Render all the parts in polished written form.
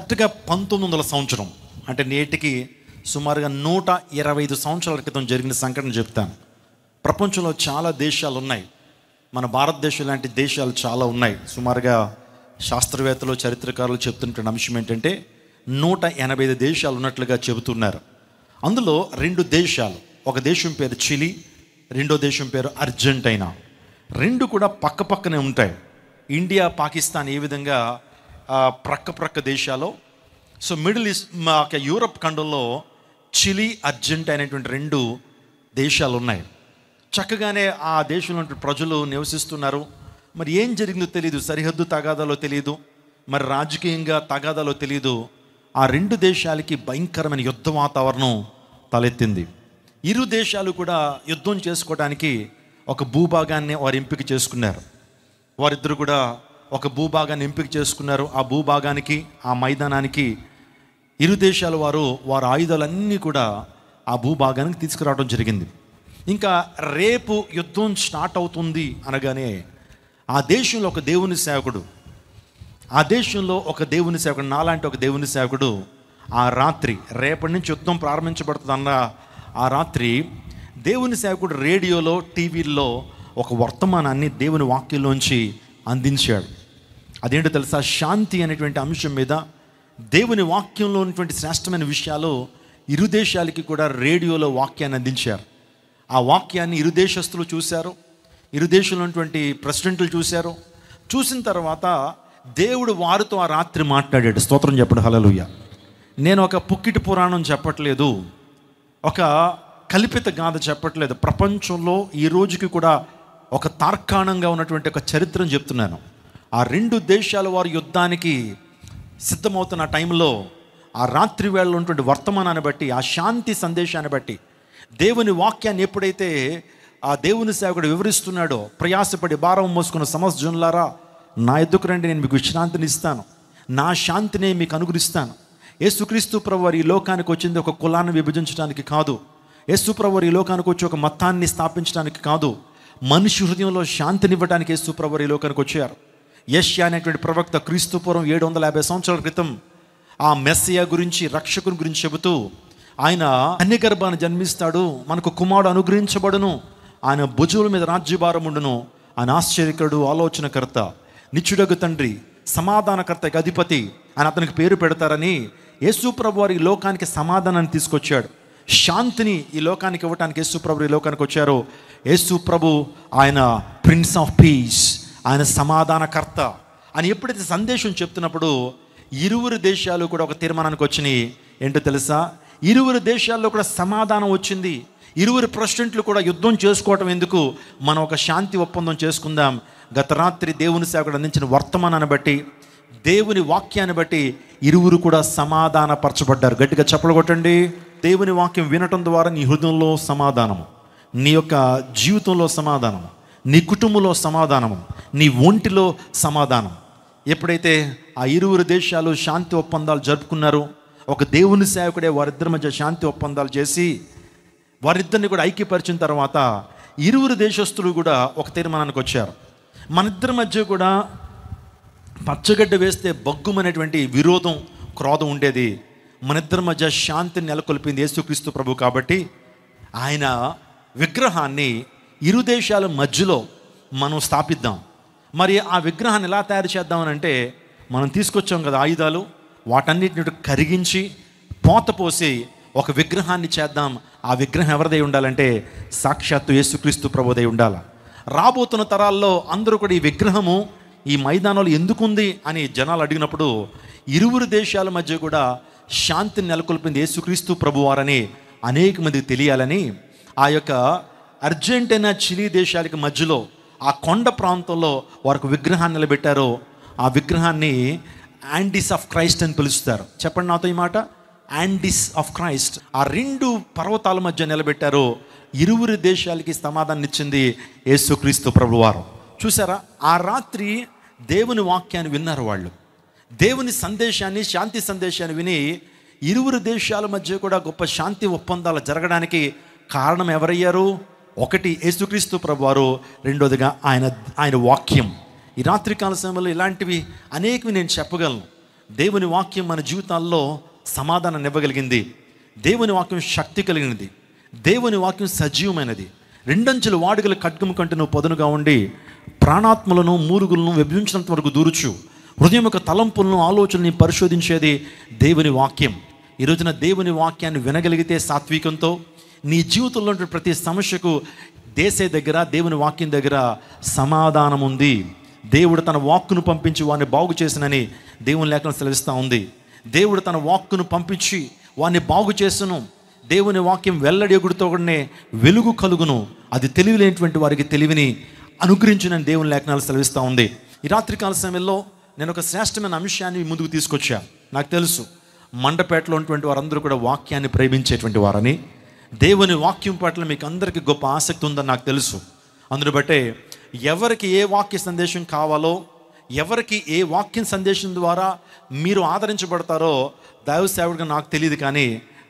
కరెక్ట్గా 1900 సంవత్సరం, అంటే నేటికి సుమారుగా 125 సంవత్సరాల క్రితం జరిగిన సంఘటన చెప్తాను. ప్రపంచంలో చాలా దేశాలు ఉన్నాయి, మన భారతదేశం లాంటి దేశాలు చాలా ఉన్నాయి. సుమారుగా శాస్త్రవేత్తలు, చరిత్రకారులు చెప్తున్న అంశం ఏంటంటే 185 దేశాలు ఉన్నట్లుగా చెబుతున్నారు. అందులో 2 దేశాలు, ఒక దేశం పేరు చిలీ, రెండో దేశం పేరు అర్జెంటీనా. 2 కూడా పక్క పక్కనే ఉంటాయి. ఇండియా, పాకిస్తాన్ ఏ విధంగా ప్రక్క దేశాలు. సో మిడిల్ ఈస్ట్, యూరప్ ఖండంలో చిలీ, అర్జెంటీనా అనేటువంటి 2 దేశాలు ఉన్నాయి. చక్కగానే ఆ దేశంలో ప్రజలు నివసిస్తున్నారు. మరి ఏం జరిగిందో తెలియదు, సరిహద్దు తగాదాలో తెలియదు, మరి రాజకీయంగా తగాదాలో తెలియదు. ఆ 2 దేశాలకి భయంకరమైన యుద్ధ వాతావరణం తలెత్తింది. ఇరు దేశాలు కూడా యుద్ధం చేసుకోవడానికి ఒక భూభాగాన్ని వారు ఎంపిక చేసుకున్నారు. వారిద్దరు కూడా ఒక భూభాగాన్ని ఎంపిక చేసుకున్నారు. ఆ భూభాగానికి, ఆ మైదానానికి ఇరు దేశాల వారి ఆయుధాలన్నీ కూడా ఆ భూభాగానికి తీసుకురావడం జరిగింది. ఇంకా రేపు యుద్ధం స్టార్ట్ అవుతుంది అనగానే ఆ దేశంలో ఒక దేవుని సేవకుడు, నాలాంటి ఒక దేవుని సేవకుడు ఆ రాత్రి, రేపటి నుంచి యుద్ధం ప్రారంభించబడుతుందన్న ఆ రాత్రి, దేవుని సేవకుడు రేడియోలో, టీవీల్లో ఒక వర్తమానాన్ని దేవుని వాక్యంలోంచి అందించాడు. అదేంటో తెలుసా? శాంతి అనేటువంటి అంశం మీద దేవుని వాక్యంలో ఉన్నటువంటి శ్రేష్టమైన విషయాలు ఇరు దేశాలకి కూడా రేడియోలో వాక్యాన్ని అందించారు. ఆ వాక్యాన్ని ఇరు దేశస్తులు చూశారు, ఇరు దేశంలో ఉన్నటువంటి ప్రెసిడెంట్లు చూశారు. చూసిన తర్వాత దేవుడు వారితో ఆ రాత్రి మాట్లాడాడు. స్తోత్రం చెప్పండి, హల్లెలూయా. నేను ఒక పుక్కిటి పురాణం చెప్పట్లేదు, ఒక కల్పిత గాథ చెప్పట్లేదు. ప్రపంచంలో ఈ రోజుకి కూడా ఒక తార్కాణంగా ఉన్నటువంటి ఒక చరిత్రను చెప్తున్నాను. ఆ 2 దేశాల వారు యుద్ధానికి సిద్ధమవుతున్న టైంలో ఆ రాత్రి వేళలో ఉన్నటువంటి వర్తమానాన్ని బట్టి, ఆ శాంతి సందేశాన్ని బట్టి, దేవుని వాక్యాన్ని ఎప్పుడైతే ఆ దేవుని సేవకుడు వివరిస్తున్నాడో, ప్రయాసపడి భారం మోసుకున్న సమస్త జనులారా నా ఎద్దుకు రండి, నేను మీకు విశ్రాంతిని ఇస్తాను, నా శాంతిని మీకు అనుగ్రహిస్తాను. యేసుక్రీస్తు ప్రభువారు ఈ లోకానికి వచ్చింది ఒక కులాన్ని విభజించడానికి కాదు. యేసు ప్రభువారు ఈ లోకానికి వచ్చి ఒక మతాన్ని స్థాపించడానికి కాదు, మనిషి హృదయంలో శాంతినివ్వడానికి యేసు ప్రభువారు ఈ లోకానికి వచ్చారు. యెషయా అనేటువంటి ప్రవక్త క్రీస్తుపూర్వం 750 సంవత్సరాల క్రితం ఆ మెస్సియా గురించి, రక్షకుని గురించి చెబుతూ, ఆయన కన్యగర్భాన్ని జన్మిస్తాడు, మనకు కుమారుడు అనుగ్రహించబడును, ఆయన భుజముల మీద రాజ్యభారం ఉండును, ఆయన ఆశ్చర్యకరుడు, ఆలోచనకర్త, నిత్యుడగు తండ్రి, సమాధానకర్తకి అధిపతి అని అతనికి పేరు పెడతారని యేసు ప్రభు వారు ఈ లోకానికి సమాధానాన్ని తీసుకొచ్చాడు. శాంతిని ఈ లోకానికి ఇవ్వటానికి యేసు ప్రభు ఈ లోకానికి వచ్చారు. యేసు ప్రభు ఆయన ప్రిన్స్ ఆఫ్ పీస్, ఆయన సమాధానకర్త అని ఎప్పుడైతే సందేశం చెప్తున్నప్పుడు ఇరువురు దేశాలు కూడా ఒక తీర్మానానికి వచ్చినాయి. ఏంటో తెలుసా? ఇరువురు దేశాల్లో కూడా సమాధానం వచ్చింది. ఇరువురు ప్రెసిడెంట్లు కూడా యుద్ధం చేసుకోవటం ఎందుకు, మనం ఒక శాంతి ఒప్పందం చేసుకుందాం. గత రాత్రి దేవుని సేవకుడు అందించిన వర్తమానాన్ని బట్టి, దేవుని వాక్యాన్ని బట్టి ఇరువురు కూడా సమాధానపరచబడ్డారు. గట్టిగా చప్పలు కొట్టండి. దేవుని వాక్యం వినటం ద్వారా నీ హృదయంలో సమాధానము, నీ యొక్క జీవితంలో సమాధానము, నీ కుటుంబంలో సమాధానము, నీ ఒంటిలో సమాధానం. ఎప్పుడైతే ఆ ఇరువురు దేశాలు శాంతి ఒప్పందాలు జరుపుకున్నారో, ఒక దేవుని సేవకుడే వారిద్దరి మధ్య శాంతి ఒప్పందాలు చేసి వారిద్దరిని కూడా ఐక్యపరిచిన తర్వాత ఇరువురు దేశస్తులు కూడా ఒక తీర్మానానికి వచ్చారు. మన ఇద్దరి మధ్య కూడా పచ్చగడ్డ వేస్తే బగ్గుమనేటువంటి విరోధం, క్రోధం ఉండేది. మన ఇద్దరి మధ్య శాంతిని నెలకొల్పింది యేసుక్రీస్తు ప్రభు. కాబట్టి ఆయన విగ్రహాన్ని ఇరు దేశాల మధ్యలో మనం స్థాపిద్దాం. మరి ఆ విగ్రహాన్ని ఎలా తయారు చేద్దామనంటే, మనం తీసుకొచ్చాం కదా ఆయుధాలు, వాటన్నిటిని కరిగించి పోత పోసి ఒక విగ్రహాన్ని చేద్దాం. ఆ విగ్రహం ఎవరిదై ఉండాలంటే సాక్షాత్తు యేసుక్రీస్తు ప్రభుదై ఉండాలి. రాబోతున్న తరాల్లో అందరూ కూడా ఈ విగ్రహము ఈ మైదానంలో ఎందుకుంది అని జనాలు అడిగినప్పుడు, ఇరువురు దేశాల మధ్య కూడా శాంతిని నెలకొల్పింది యేసుక్రీస్తు ప్రభువారని అనేక మందికి తెలియాలని ఆ యొక్క అర్జెంటీనా, చిలీ దేశాలకి మధ్యలో ఆ కొండ ప్రాంతంలో వారికి విగ్రహాన్ని నిలబెట్టారు. ఆ విగ్రహాన్ని యాండిస్ ఆఫ్ క్రైస్ట్ అని పిలుస్తారు. చెప్పండి నాతో ఈ మాట, యాండిస్ ఆఫ్ క్రైస్ట్. ఆ 2 పర్వతాల మధ్య నిలబెట్టారు. ఇరువురు దేశాలకి సమాధానం ఇచ్చింది యేసుక్రీస్తు ప్రభువారు. చూసారా? ఆ రాత్రి దేవుని వాక్యాన్ని విన్నారు వాళ్ళు. దేవుని సందేశాన్ని, శాంతి సందేశాన్ని విని ఇరువురు దేశాల మధ్య కూడా గొప్ప శాంతి ఒప్పందాలు జరగడానికి కారణం ఎవరయ్యారు? ఒకటి యేసుక్రీస్తు ప్రభువారు, రెండోదిగా ఆయన వాక్యం. ఈ రాత్రికాల సమయంలో ఇలాంటివి అనేకవి నేను చెప్పగలను. దేవుని వాక్యం మన జీవితాల్లో సమాధానాన్ని ఇవ్వగలిగింది. దేవుని వాక్యం శక్తి కలిగినది. దేవుని వాక్యం సజీవమైనది. రెండంచెల వాడుగల ఖడ్గము కంటే నువ్వు పదునుగా ఉండి ప్రాణాత్మలను మూలుగులను విభజించినంత వరకు దూరుచు హృదయం యొక్క తలంపులను ఆలోచనని పరిశోధించేది దేవుని వాక్యం. ఈ రోజున దేవుని వాక్యాన్ని వినగలిగితే సాత్వికంతో నీ జీవితంలో ప్రతి సమస్యకు దగ్గర దేవుని వాక్యం దగ్గర సమాధానం ఉంది. దేవుడు తన వాక్కును పంపించి వాడిని బాగు చేసినని దేవుని లేఖనం సెలవిస్తూ ఉంది. దేవుడు తన వాక్కును పంపించి వాడిని బాగు చేసును. దేవుని వాక్యం వెల్లడి ఎగుడుతోనే వెలుగు కలుగును. అది తెలివి లేనటువంటి వారికి తెలివిని అనుగ్రహించిన దేవుని లేఖనాలు సెలవిస్తూ ఉంది. ఈ రాత్రికాల సమయంలో నేను ఒక శ్రేష్టమైన అంశాన్ని ముందుకు తీసుకొచ్చా. నాకు తెలుసు మండపేటలో ఉన్నటువంటి వారందరూ కూడా వాక్యాన్ని ప్రేమించేటువంటి వారని, దేవుని వాక్యం పట్ల మీకు అందరికీ గొప్ప ఆసక్తి ఉందని నాకు తెలుసు. అందును బట్టే ఎవరికి ఏ వాక్య సందేశం కావాలో, ఎవరికి ఏ వాక్యం సందేశం ద్వారా మీరు ఆదరించబడతారో దైవ సేవకుడిగా నాకు తెలియదు. కానీ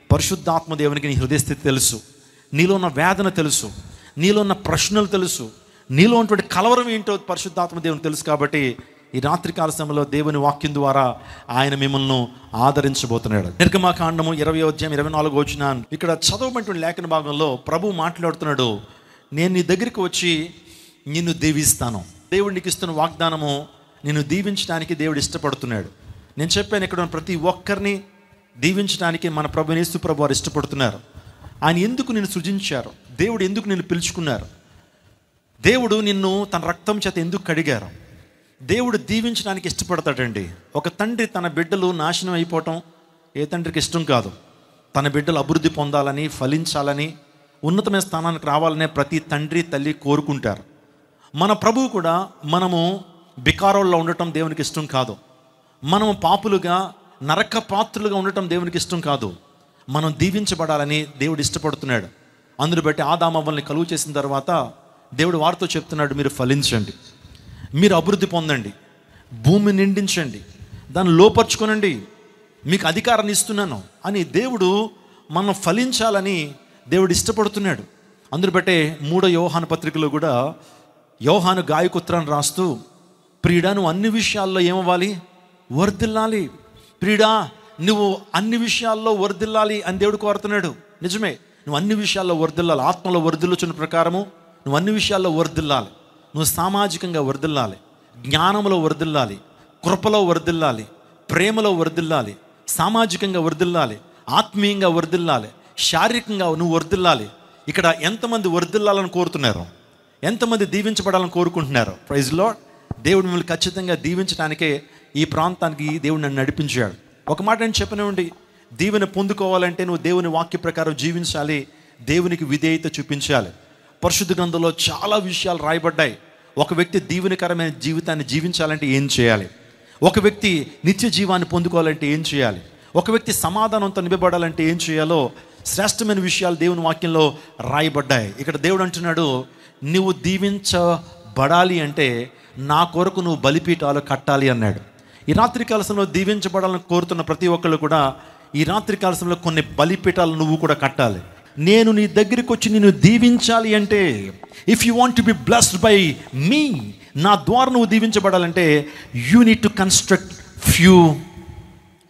పరిశుద్ధాత్మ దేవునికి నీ హృదయస్థితి తెలుసు, నీలో ఉన్న వేదన తెలుసు, నీలో ఉన్న ప్రశ్నలు తెలుసు, నీలో ఉన్నటువంటి కలవరం ఏంటో పరిశుద్ధాత్మ దేవునికి తెలుసు. కాబట్టి ఈ రాత్రికాల సమయంలో దేవుని వాక్యం ద్వారా ఆయన మిమ్మల్ని ఆదరించబోతున్నాడు. నిర్గమకాండము 20:24 ఇక్కడ చదవబడినటువంటి లేఖన భాగంలో ప్రభు మాట్లాడుతున్నాడు, నేను నీ దగ్గరికి వచ్చి నిన్ను దీవిస్తాను. దేవుడు నీకు ఇస్తున్న వాగ్దానము నిన్ను దీవించడానికి దేవుడు ఇష్టపడుతున్నాడు. నేను చెప్పాను, ఇక్కడ ఉన్న ప్రతి ఒక్కరిని దీవించడానికి మన ప్రభు యేసు ప్రభు వారు ఇష్టపడుతున్నారు. ఆయన ఎందుకు నిన్ను సృజించారు, దేవుడు ఎందుకు నిన్ను పిలుచుకున్నారు, దేవుడు నిన్ను తన రక్తం చేత ఎందుకు కడిగారు, దేవుడు దీవించడానికి ఇష్టపడతాడండి. ఒక తండ్రి తన బిడ్డలు నాశనం అయిపోవటం ఏ తండ్రికి ఇష్టం కాదు. తన బిడ్డలు అభివృద్ధి పొందాలని, ఫలించాలని, ఉన్నతమైన స్థానానికి రావాలనే ప్రతి తండ్రి తల్లి కోరుకుంటారు. మన ప్రభువు కూడా మనము బికారోల్లో ఉండటం దేవునికి ఇష్టం కాదు. మనము పాపులుగా నరక పాత్రులుగా ఉండటం దేవునికి ఇష్టం కాదు. మనం దీవించబడాలని దేవుడు ఇష్టపడుతున్నాడు. అందును బట్టి ఆదామవ్వల్ని కలుగు చేసిన తర్వాత దేవుడు వారితో చెప్తున్నాడు, మీరు ఫలించండి, మీరు అభివృద్ధి పొందండి, భూమి నిండించండి, దాన్ని లోపరుచుకోనండి, మీకు అధికారాన్ని ఇస్తున్నాను అని దేవుడు మనం ఫలించాలని దేవుడు ఇష్టపడుతున్నాడు. అందును బట్టే 3వ యోహాను పత్రికలో కూడా యోహాను గాయకుత్రాన్ని రాస్తూ, ప్రియుడా నువ్వు అన్ని విషయాల్లో ఏమవ్వాలి, వర్ధిల్లాలి. ప్రియుడా నువ్వు అన్ని విషయాల్లో వర్ధిల్లాలి అని దేవుడు కోరుతున్నాడు. నిజమే, నువ్వు అన్ని విషయాల్లో వర్ధిల్లాలి. ఆత్మలో వర్ధిల్లుచున్న ప్రకారము నువ్వు అన్ని విషయాల్లో వర్ధిల్లాలి. నువ్వు సామాజికంగా వర్ధిల్లాలి, జ్ఞానంలో వర్ధిల్లాలి, కృపలో వర్ధిల్లాలి, ప్రేమలో వర్ధిల్లాలి, సామాజికంగా వర్ధిల్లాలి, ఆత్మీయంగా వర్ధిల్లాలి, శారీరకంగా నువ్వు వర్ధిల్లాలి. ఇక్కడ ఎంతమంది వర్ధిల్లాలని కోరుతున్నారు, ఎంతమంది దీవించబడాలని కోరుకుంటున్నారు? Praise lord. దేవుడు మిమ్మల్ని ఖచ్చితంగా దీవించడానికే ఈ ప్రాంతానికి దేవుడు నన్ను నడిపించాడు. ఒక మాట నేను చెప్పనివ్వండి, దీవెన పొందుకోవాలంటే నువ్వు దేవుని వాక్య ప్రకారం జీవించాలి, దేవునికి విధేయత చూపించాలి. పరిశుద్ధ గ్రంథంలో చాలా విషయాలు రాయబడ్డాయి. ఒక వ్యక్తి దీవెనకరమైన జీవితాన్ని జీవించాలంటే ఏం చేయాలి, ఒక వ్యక్తి నిత్య జీవాన్ని పొందుకోవాలంటే ఏం చేయాలి, ఒక వ్యక్తి సమాధానంతో నిలబడాలంటే ఏం చేయాలో శ్రేష్టమైన విషయాలు దేవుని వాక్యంలో రాయబడ్డాయి. ఇక్కడ దేవుడు అంటున్నాడు, నువ్వు దీవించబడాలి అంటే నా కొరకు నువ్వు బలిపీఠాలు కట్టాలి అన్నాడు. ఈ రాత్రి కాలంలో దీవించబడాలని కోరుతున్న ప్రతి ఒక్కళ్ళు కూడా ఈ రాత్రి కాలంలో కొన్ని బలిపీఠాలు నువ్వు కూడా కట్టాలి. నేను నీ దగ్గరికి వచ్చి నిన్ను దీవించాలి అంటే, if you want to be blessed by me, నా ద్వారా నువ్వు దీవించబడాలంటే you need to construct few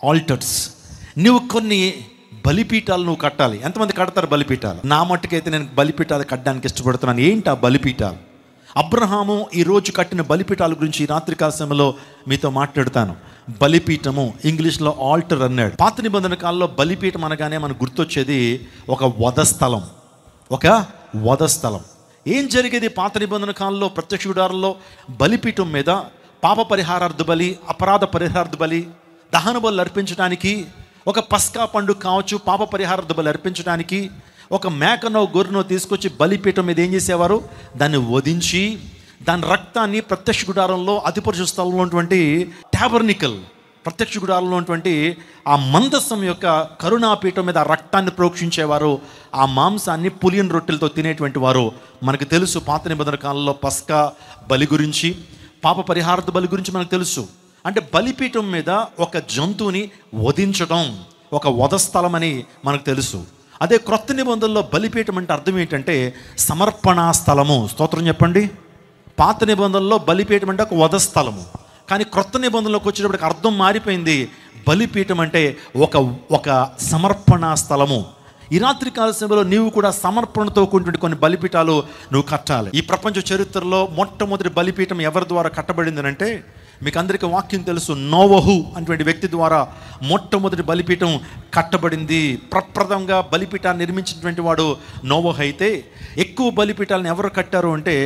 altars. నువ్వు కొన్ని బలిపీఠాలు నువ్వు కట్టాలి. ఎంతమంది కడతారు బలిపీఠాలు? నా మట్టుకైతే నేను బలిపీఠాలు కట్టడానికి ఇష్టపడుతున్నాను. ఏంటి ఆ బలిపీఠాలు? అబ్రహాము ఈరోజు కట్టిన బలిపీఠాల గురించి ఈ రాత్రికాల సమయంలో మీతో మాట్లాడుతాను. బలిపీఠము, ఇంగ్లీష్లో ఆల్టర్ అన్నాడు. పాత నిబంధన కాలంలో బలిపీఠం అనగానే మనకు గుర్తొచ్చేది ఒక వధస్థలం, ఒక వధస్థలం. ఏం జరిగేది పాత నిబంధన కాలంలో? ప్రత్యక్ష గుడారంలో బలిపీఠం మీద పాప పరిహారార్థ బలి, అపరాధ పరిహారార్థ బలి, దహన బలు అర్పించడానికి, ఒక పస్కా పండుగ కావచ్చు, పాప పరిహారార్థ బలి అర్పించడానికి ఒక మేకనో గొర్రెనో తీసుకొచ్చి బలిపీఠం మీద ఏం చేసేవారు? దాన్ని వధించి దాని రక్తాన్ని ప్రత్యక్ష గుడారంలో అతి పరిశుద్ధ స్థలంలో ఉన్నటువంటి టాబర్నికల్, ప్రత్యక్ష గుడారంలో ఉన్నటువంటి ఆ మందసం యొక్క కరుణాపీఠం మీద ఆ రక్తాన్ని ప్రోక్షించేవారు. ఆ మాంసాన్ని పులియన్ రొట్టెలతో తినేటువంటి వారు. మనకు తెలుసు పాత నిబంధన కాలంలో పస్కా బలి గురించి, పాప పరిహారార్థ బలి గురించి మనకు తెలుసు. అంటే బలిపీఠం మీద ఒక జంతువుని వధించడం ఒక వధస్థలం అని మనకు తెలుసు. అదే క్రొత్త నిబంధనలో బలిపీఠం అంటే అర్థం ఏంటంటే సమర్పణా స్థలము. స్తోత్రం చెప్పండి. పాత నిబంధనలో బలిపీఠం అంటే ఒక వధస్థలము. కానీ క్రొత్త నిబంధనలోకి వచ్చేటప్పటికి అర్థం మారిపోయింది. బలిపీఠం అంటే ఒక సమర్పణ స్థలము. ఈ రాత్రి కాల సమయంలో నీవు కూడా సమర్పణతో కూడినటువంటి కొన్ని బలిపీఠాలు నువ్వు కట్టాలి. ఈ ప్రపంచ చరిత్రలో మొట్టమొదటి బలిపీఠం ఎవరి ద్వారా కట్టబడింది అంటే, మీకు అందరికీ వాక్యం తెలుసు, నోవహు అనేటువంటి వ్యక్తి ద్వారా మొట్టమొదటి బలిపీఠం కట్టబడింది. ప్రప్రథంగా బలిపీఠాన్ని నిర్మించినటువంటి వాడు నోవహు అయితే, ఎక్కువ బలిపీఠాలను ఎవరు కట్టారు అంటే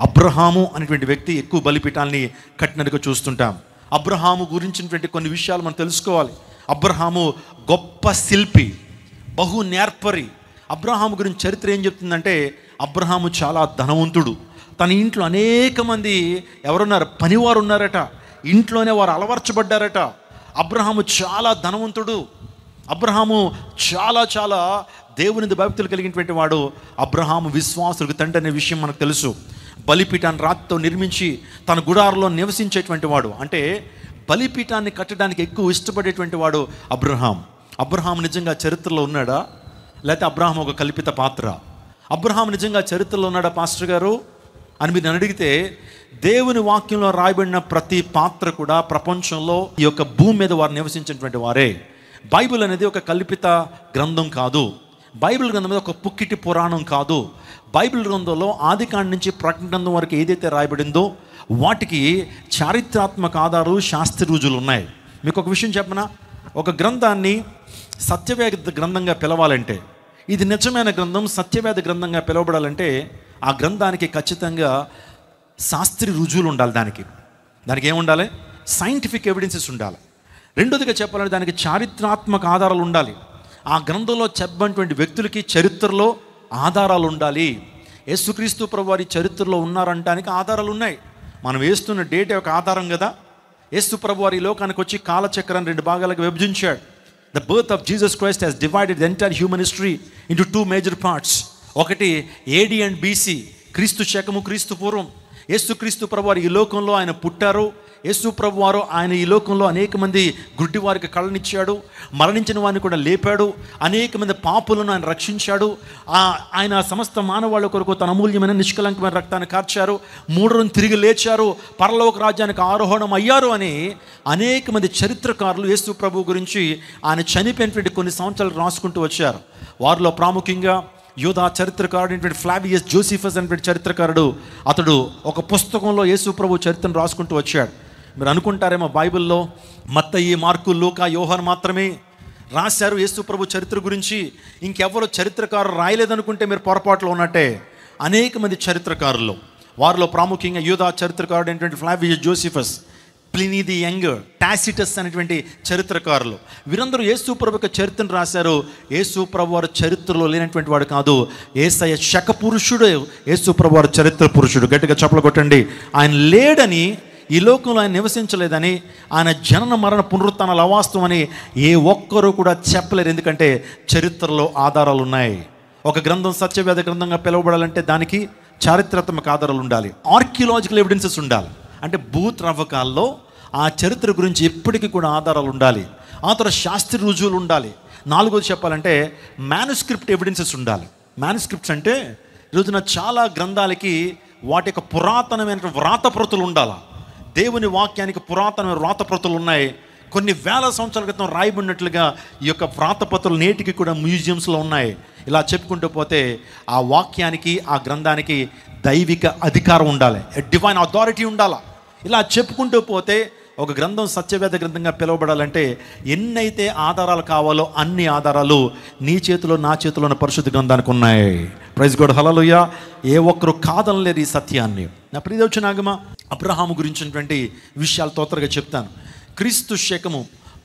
అబ్రహాము అనేటువంటి వ్యక్తి ఎక్కువ బలిపీఠాలని కట్టినట్టుగా చూస్తుంటాం. అబ్రహాము గురించినటువంటి కొన్ని విషయాలు మనం తెలుసుకోవాలి. అబ్రహాము గొప్ప శిల్పి, బహు నేర్పరి. అబ్రహాము గురించి చరిత్ర ఏం చెప్తుందంటే, అబ్రహాము చాలా ధనవంతుడు. తన ఇంట్లో అనేక మంది ఎవరున్నారు, పనివారు ఉన్నారట. ఇంట్లోనే వారు అలవర్చబడ్డారట. అబ్రహాము చాలా ధనవంతుడు. అబ్రహాము చాలా చాలా దేవుని భక్తులు కలిగినటువంటి వాడు. అబ్రహాము విశ్వాసులకు తండ్రి అనే విషయం మనకు తెలుసు. బలిపీఠాన్ని రాతితో నిర్మించి తన గుడారంలో నివసించేటువంటి వాడు. అంటే బలిపీఠాన్ని కట్టడానికి ఎక్కువ ఇష్టపడేటువంటి వాడు అబ్రహాం. అబ్రహాం నిజంగా చరిత్రలో ఉన్నాడా, లేకపోతే అబ్రహాం ఒక కల్పిత పాత్ర? అబ్రహాం నిజంగా చరిత్రలో ఉన్నాడా పాస్టర్ గారు అని మీరు అడిగితే, దేవుని వాక్యంలో రాయబడిన ప్రతి పాత్ర కూడా ప్రపంచంలో ఈ యొక్క భూమి మీద వారు నివసించినటువంటి వారే. బైబిల్ అనేది ఒక కల్పిత గ్రంథం కాదు. బైబిల్ గ్రంథం మీద ఒక పుక్కిటి పురాణం కాదు. బైబిల్ గ్రంథంలో ఆదికాండం నుంచి ప్రకటన గ్రంథం వరకు ఏదైతే రాయబడిందో వాటికి చారిత్రాత్మక ఆధారాలు, శాస్త్ర రుజువులు ఉన్నాయి. మీకు ఒక విషయం చెప్పనా, ఒక గ్రంథాన్ని సత్యవేద గ్రంథంగా పిలవాలంటే, ఇది నిజమైన గ్రంథం సత్యవేద గ్రంథంగా పిలవబడాలంటే ఆ గ్రంథానికి ఖచ్చితంగా శాస్త్రీయ రుజువులు ఉండాలి. దానికి ఏముండాలి? సైంటిఫిక్ ఎవిడెన్సెస్ ఉండాలి. రెండోదిగా చెప్పాలంటే దానికి చారిత్రాత్మక ఆధారాలు ఉండాలి. ఆ గ్రంథంలో చెప్పబడినటువంటి వ్యక్తులకి చరిత్రలో ఆధారాలు ఉండాలి. యేసుక్రీస్తు ప్రభువారి చరిత్రలో ఉన్నారంటానికి ఆధారాలు ఉన్నాయి. మనం వేస్తున్న డేటే ఒక ఆధారం కదా. యేసు ప్రభువారి ఈ లోకానికి వచ్చి కాలచక్రాన్ని 2 భాగాలకు విభజించాడు. The birth of Jesus Christ has divided the entire human history into 2 major parts. ఒకటి AD and BC, క్రీస్తు శకము క్రీస్తు పూర్వం. యేసుక్రీస్తు ప్రభువారు ఈ లోకంలో ఆయన పుట్టారు. యేసు ప్రభువారు ఆయన ఈ లోకంలో అనేక మంది గుడ్డి వారికి కళ్ళనిచ్చాడు, మరణించిన వారిని కూడా లేపాడు, అనేక మంది పాపులను ఆయన రక్షించాడు. ఆయన సమస్త మానవాళ్ళ కొరకు తన అమూల్యమైన నిష్కలంకమైన రక్తాన్ని కార్చారు, 3 రోజులు తిరిగి లేచారు, పరలోక రాజ్యానికి ఆరోహణం అయ్యారు అని అనేక మంది చరిత్రకారులు యేసు ప్రభు గురించి ఆయన చనిపోయినటువంటి కొన్ని సంవత్సరాలు రాసుకుంటూ వచ్చారు. వారిలో ప్రాముఖ్యంగా యూదా చరిత్రకారుడు ఫ్లావియస్ జోసిఫస్ అనేటువంటి చరిత్రకారుడు, అతడు ఒక పుస్తకంలో యేసు ప్రభు చరిత్రను రాసుకుంటూ వచ్చాడు. మీరు అనుకుంటారేమో బైబిల్లో మత్తయి, మార్కు, లూకా, యోహాను మాత్రమే రాశారు యేసు ప్రభు చరిత్ర గురించి, ఇంకెవరు చరిత్రకారులు రాయలేదనుకుంటే మీరు పొరపాట్లో ఉన్నట్టే. అనేక మంది చరిత్రకారులు, వారిలో ప్రాముఖ్యంగా యూదా చరిత్రకారుడు అయినటువంటి Flavius Josephus, Pliny the Young, Tacitus అనేటువంటి చరిత్రకారులు, వీరందరూ యేసు ప్రభు యొక్క చరిత్రను రాశారు. యేసు ప్రభు వారి చరిత్రలో లేనటువంటి వాడు కాదు. యేసయ్య శక పురుషుడు, యేసు ప్రభు వారి చరిత్ర పురుషుడు. గట్టిగా చప్పలు కొట్టండి. ఆయన లేడని, ఈ లోకంలో ఆయన నివసించలేదని, ఆయన జనన మరణ పునరుత్థానాలు అవాస్తవమని ఏ ఒక్కరూ కూడా చెప్పలేరు. ఎందుకంటే చరిత్రలో ఆధారాలు ఉన్నాయి. ఒక గ్రంథం సత్యవేద గ్రంథంగా పిలువబడాలంటే దానికి చారిత్రాత్మక ఆధారాలు ఉండాలి, ఆర్కియలాజికల్ ఎవిడెన్సెస్ ఉండాలి. అంటే భూత్రవ్వకాల్లో ఆ చరిత్ర గురించి ఎప్పటికీ కూడా ఆధారాలు ఉండాలి. ఆ తర్వాత శాస్త్రీయ రుజువులు ఉండాలి. 4వది చెప్పాలంటే మ్యానుస్క్రిప్ట్ ఎవిడెన్సెస్ ఉండాలి. మ్యానుస్క్రిప్ట్స్ అంటే ఈరోజున చాలా గ్రంథాలకి వాటి యొక్క పురాతనమైన వ్రాతప్రతులు ఉండాలి. దేవుని వాక్యానికి పురాతనమైన వ్రాతప్రతులు ఉన్నాయి. కొన్ని వేల సంవత్సరాల క్రితం రాయబడినట్లుగా ఈ యొక్క వ్రాతప్రతులు నేటికి కూడా మ్యూజియంస్లో ఉన్నాయి. ఇలా చెప్పుకుంటూ పోతే ఆ వాక్యానికి, ఆ గ్రంథానికి దైవిక అధికారం ఉండాలి, డివైన్ అథారిటీ ఉండాలి. ఇలా చెప్పుకుంటూ పోతే ఒక గ్రంథం సత్యవేద గ్రంథంగా పిలువబడాలంటే ఎన్నైతే ఆధారాలు కావాలో అన్ని ఆధారాలు నీ చేతిలో, నా చేతిలో ఉన్న పరిశుద్ధ గ్రంథానికి ఉన్నాయి. ప్రైజ్ గాడ్, హల్లెలూయా. ఏ ఒక్కరు కాదనలేరు ఈ సత్యాన్ని. నా ప్రియదర్శనాగమ, అబ్రహాము గురించినటువంటి విషయాలు తొందరగా చెప్తాను. క్రీస్తు శకము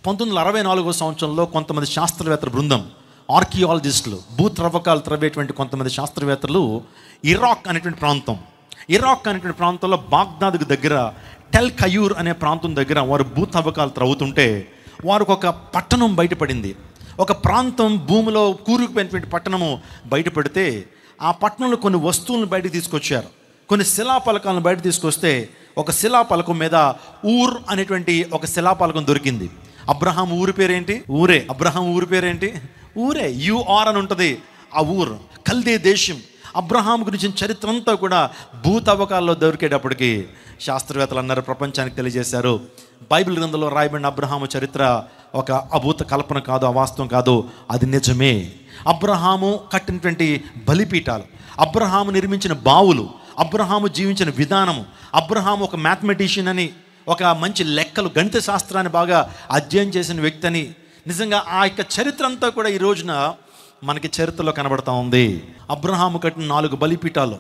1964వ సంవత్సరంలో కొంతమంది శాస్త్రవేత్తల బృందం, ఆర్కియాలజిస్టులు, భూత్రవ్వకాలు త్రవ్వేటువంటి కొంతమంది శాస్త్రవేత్తలు ఇరాక్ అనేటువంటి ప్రాంతంలో బాగ్దాద్కు దగ్గర టెల్ కయూర్ అనే ప్రాంతం దగ్గర వారు భూతవ్వకాలు త్రవ్వుతుంటే వారికి ఒక పట్టణం బయటపడింది. ఒక ప్రాంతం భూమిలో కూరుకుపోయినటువంటి పట్టణము బయటపడితే ఆ పట్టణంలో కొన్ని వస్తువులను బయటకు తీసుకొచ్చారు. కొన్ని శిలాపలకాలను బయట తీసుకొస్తే ఒక శిలాపలకం మీద ఊర్ అనేటువంటి ఒక శిలాపలకం దొరికింది. అబ్రహాం ఊరి పేరేంటి? ఊరే. అబ్రహాం ఊరి పేరేంటి? ఊరే. యూఆర్ అని ఉంటుంది ఆ ఊరు. కల్దే దేశం. అబ్రహాం గురించిన చరిత్ర అంతా కూడా భూతవకాల్లో దొరికేటప్పటికి శాస్త్రవేత్తలు అన్నారు, ప్రపంచానికి తెలియజేశారు, బైబిల్ గ్రంథంలో రాయబడిన అబ్రహాము చరిత్ర ఒక అభూత కల్పన కాదు, అవాస్తవం కాదు, అది నిజమే. అబ్రహాము కట్టినటువంటి బలిపీఠాలు, అబ్రహాము నిర్మించిన బావులు, అబ్రహాము జీవించిన విధానము, అబ్రహాము ఒక మ్యాథమెటిషియన్ అని, ఒక మంచి లెక్కలు గణిత శాస్త్రాన్ని బాగా అధ్యయనం చేసిన వ్యక్తి అని, నిజంగా ఆ యొక్క చరిత్ర అంతా కూడా ఈ రోజున మనకి చరిత్రలో కనబడతా ఉంది. అబ్రహాము కట్టిన 4 బలిపీఠాలు,